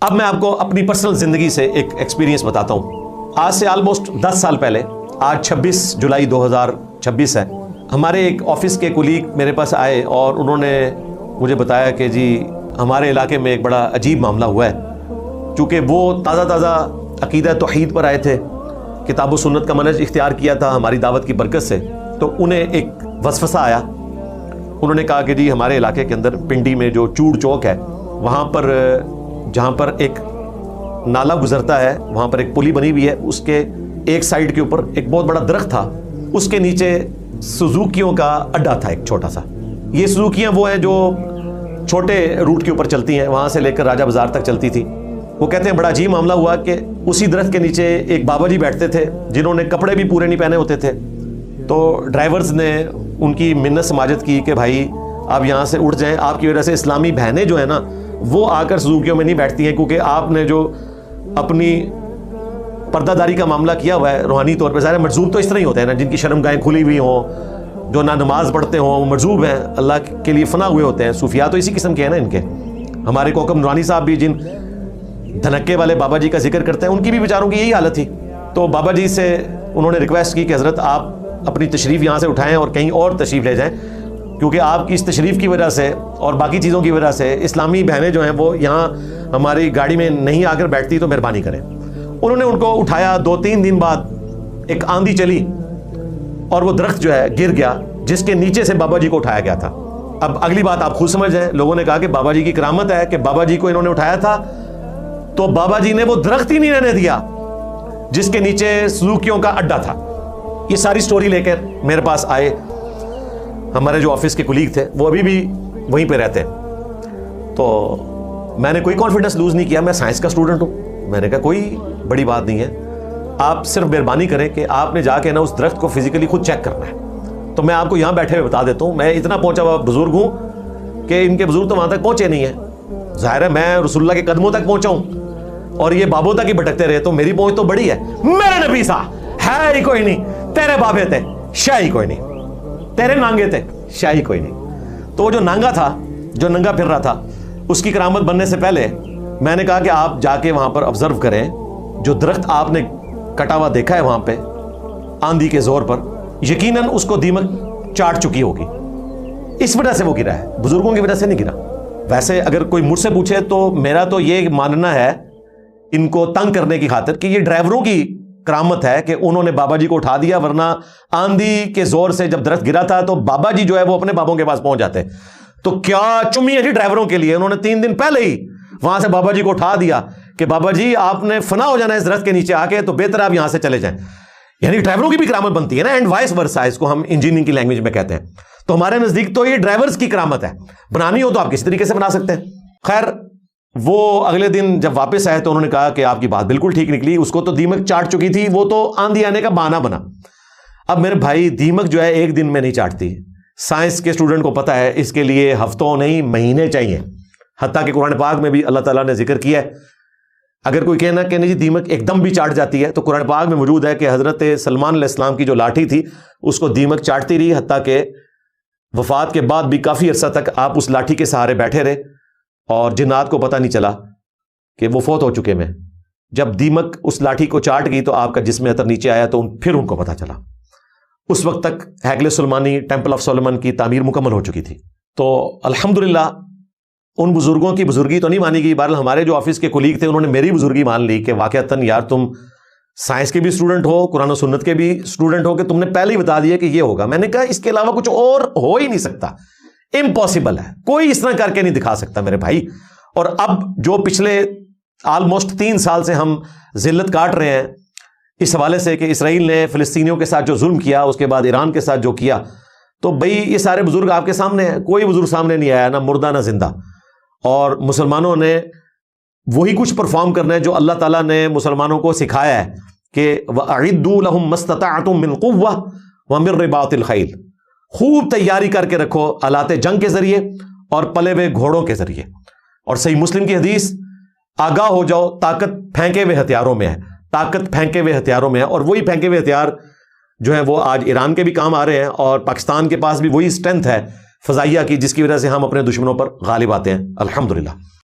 اب میں آپ کو اپنی پرسنل زندگی سے ایک ایکسپیرینس بتاتا ہوں۔ آج سے آلموسٹ 10 سال پہلے، آج 26 جولائی 2026 ہے، ہمارے ایک آفس کے کولیگ میرے پاس آئے اور انہوں نے مجھے بتایا کہ جی ہمارے علاقے میں ایک بڑا عجیب معاملہ ہوا ہے۔ چونکہ وہ تازہ عقیدہ توحید پر آئے تھے، کتاب و سنت کا منہج اختیار کیا تھا ہماری دعوت کی برکت سے، تو انہیں ایک وسوسہ آیا۔ انہوں نے کہا کہ جی ہمارے علاقے کے اندر پنڈی میں جو چوڑ چوک ہے، وہاں پر جہاں پر ایک نالا گزرتا ہے، وہاں پر ایک پلی بنی ہوئی ہے، اس کے ایک سائیڈ کے اوپر ایک بہت بڑا درخت تھا، اس کے نیچے سوزوکیوں کا اڈا تھا ایک چھوٹا سا۔ یہ سوزوکیاں وہ ہیں جو چھوٹے روٹ کے اوپر چلتی ہیں، وہاں سے لے کر راجہ بازار تک چلتی تھی۔ وہ کہتے ہیں بڑا عجیب معاملہ ہوا کہ اسی درخت کے نیچے ایک بابا جی بیٹھتے تھے جنہوں نے کپڑے بھی پورے نہیں پہنے ہوتے تھے۔ تو ڈرائیورز نے ان کی منت سماجت کی کہ بھائی آپ یہاں سے اٹھ جائیں، آپ کی وجہ سے اسلامی بہنیں جو ہیں نا وہ آ کر سوزوکیوں میں نہیں بیٹھتی ہیں، کیونکہ آپ نے جو اپنی پردہ داری کا معاملہ کیا ہوا ہے روحانی طور پہ، ظاہر مجذوب تو اس طرح ہی ہوتے ہیں نا، جن کی شرمگاہیں کھلی ہوئی ہوں، جو نہ نماز پڑھتے ہوں، وہ مجذوب ہیں، اللہ کے لیے فنا ہوئے ہوتے ہیں۔ صوفیاء تو اسی قسم کے ہیں نا ان کے۔ ہمارے کوکب نورانی صاحب بھی جن دھنکے والے بابا جی کا ذکر کرتے ہیں، ان کی بھی بیچاروں کی یہی حالت تھی۔ تو بابا جی سے انہوں نے ریکویسٹ کی کہ حضرت آپ اپنی تشریف یہاں سے اٹھائیں اور کہیں اور تشریف لے جائیں، کیونکہ آپ کی اس تشریف کی وجہ سے اور باقی چیزوں کی وجہ سے اسلامی بہنیں جو ہیں وہ یہاں ہماری گاڑی میں نہیں آ کر بیٹھتی، تو مہربانی کریں۔ انہوں نے ان کو اٹھایا۔ 2-3 دن بعد ایک آندھی چلی اور وہ درخت جو ہے گر گیا، جس کے نیچے سے بابا جی کو اٹھایا گیا تھا۔ اب اگلی بات آپ خود سمجھ جائیں۔ لوگوں نے کہا کہ بابا جی کی کرامت ہے کہ بابا جی کو انہوں نے اٹھایا تھا تو بابا جی نے وہ درخت ہی نہیں رہنے دیا جس کے نیچے سوزوکیوں کا اڈا تھا۔ یہ ساری سٹوری لے کر میرے پاس آئے ہمارے جو آفس کے کولیگ تھے، وہ ابھی بھی وہیں پہ رہتے ہیں۔ تو میں نے کوئی کانفیڈنس لوز نہیں کیا، میں سائنس کا اسٹوڈنٹ ہوں، میں نے کہا کوئی بڑی بات نہیں ہے، آپ صرف مہربانی کریں کہ آپ نے جا کے نا اس درخت کو فزیکلی خود چیک کرنا ہے۔ تو میں آپ کو یہاں بیٹھے ہوئے بتا دیتا ہوں، میں اتنا پہنچا ہوا بزرگ ہوں کہ ان کے بزرگ تو وہاں تک پہنچے نہیں ہیں، ظاہر ہے میں رسول اللہ کے قدموں تک پہنچا ہوں اور یہ بابوں تک ہی بھٹکتے رہے، تو میری پہنچ تو بڑی ہے۔ میرے نبی سا ہے ہی کوئی نہیں، تیرے بابے تھے شاہی کوئی نہیں، تیرے نانگے تھے شاہی کوئی نہیں۔ تو وہ جو نانگا تھا، جو ننگا پھر رہا تھا، اس کی کرامت بننے سے پہلے میں نے کہا کہ آپ جا کے وہاں پر آبزرو کریں، جو درخت آپ نے کٹا ہوا دیکھا ہے وہاں پہ آندھی کے زور پر، یقیناً اس کو دیمک چاٹ چکی ہوگی، اس وجہ سے وہ گرا ہے، بزرگوں کی وجہ سے نہیں گرا۔ ویسے اگر کوئی مجھ سے پوچھے تو میرا تو یہ ماننا ہے ان کو تنگ کرنے کی خاطر کہ یہ ڈرائیوروں کی کرامت ہے کہ انہوں نے بابا جی کو اٹھا دیا، ورنہ آندھی کے زور سے جب درخت گرا تھا تو بابا جی جو ہے وہ اپنے بابوں کے پاس پہنچ جاتے۔ تو کیا چمی ہے جی ڈرائیوروں کے لیے، انہوں نے 3 دن پہلے ہی وہاں سے بابا جی کو اٹھا دیا کہ بابا جی آپ نے فنا ہو جانا ہے اس درخت کے نیچے آ کے، تو بہتر آپ یہاں سے چلے جائیں۔ یعنی ڈرائیوروں کی بھی کرامت بنتی ہے نا، اینڈ وائس ورسا، اس کو ہم انجینئرنگ کی لینگویج میں کہتے ہیں۔ تو ہمارے نزدیک تو یہ ڈرائیورز کی کرامت ہے، بنانی ہو تو آپ کسی طریقے سے بنا سکتے ہیں۔ خیر وہ اگلے دن جب واپس آئے تو انہوں نے کہا کہ آپ کی بات بالکل ٹھیک نکلی، اس کو تو دیمک چاٹ چکی تھی، وہ تو آندھی آنے کا بہانہ بنا۔ اب میرے بھائی دیمک جو ہے ایک دن میں نہیں چاٹتی، سائنس کے اسٹوڈنٹ کو پتا ہے اس کے لیے ہفتوں نہیں مہینے چاہیے، حتیٰ کہ قرآن پاک میں بھی اللہ تعالیٰ نے ذکر کیا ہے۔ اگر کوئی کہنا کہ نہیں جی دیمک ایک دم بھی چاٹ جاتی ہے، تو قرآن پاک میں موجود ہے کہ حضرت سلمان علیہ السلام کی جو لاٹھی تھی اس کو دیمک چاٹتی رہی، حتیٰ کہ وفات کے بعد بھی کافی عرصہ تک آپ اس لاٹھی کے سہارے بیٹھے رہے اور جنات کو پتہ نہیں چلا کہ وہ فوت ہو چکے میں۔ جب دیمک اس لاٹھی کو چاٹ گئی تو آپ کا جسم اثر نیچے آیا، تو پھر ان کو پتہ چلا۔ اس وقت تک ہیکل سلیمانی ٹیمپل آف سولومن کی تعمیر مکمل ہو چکی تھی۔ تو الحمدللہ ان بزرگوں کی بزرگی تو نہیں مانی گئی، بہرحال ہمارے جو آفس کے کولیگ تھے انہوں نے میری بزرگی مان لی کہ واقعتاً یار تم سائنس کے بھی اسٹوڈنٹ ہو، قرآن و سنت کے بھی اسٹوڈنٹ ہو، کہ تم نے پہلے ہی بتا دیا کہ یہ ہوگا۔ میں نے کہا اس کے علاوہ کچھ اور ہو ہی نہیں سکتا، امپاسبل ہے، کوئی اس طرح کر کے نہیں دکھا سکتا میرے بھائی۔ اور اب جو پچھلے آلموسٹ 3 سال سے ہم ذلت کاٹ رہے ہیں اس حوالے سے کہ اسرائیل نے فلسطینیوں کے ساتھ جو ظلم کیا، اس کے بعد ایران کے ساتھ جو کیا، تو بھئی یہ سارے بزرگ آپ کے سامنے ہیں، کوئی بزرگ سامنے نہیں آیا، نہ مردہ نہ زندہ۔ اور مسلمانوں نے وہی کچھ پرفارم کرنا ہے جو اللہ تعالیٰ نے مسلمانوں کو سکھایا ہے کہ وَأَعِدُّوا لَهُم مَّا اسْتَطَعْتُم مِّن قُوَّةٍ وَمِن رِّبَاطِ الْخَيْلِ، خوب تیاری کر کے رکھو آلات جنگ کے ذریعے اور پلے ہوئے گھوڑوں کے ذریعے۔ اور صحیح مسلم کی حدیث، آگاہ ہو جاؤ طاقت پھینکے ہوئے ہتھیاروں میں ہے، طاقت پھینکے ہوئے ہتھیاروں میں ہے۔ اور وہی پھینکے ہوئے ہتھیار جو ہے وہ آج ایران کے بھی کام آ رہے ہیں، اور پاکستان کے پاس بھی وہی اسٹرینتھ ہے فضائیہ کی جس کی وجہ سے ہم اپنے دشمنوں پر غالب آتے ہیں الحمدللہ۔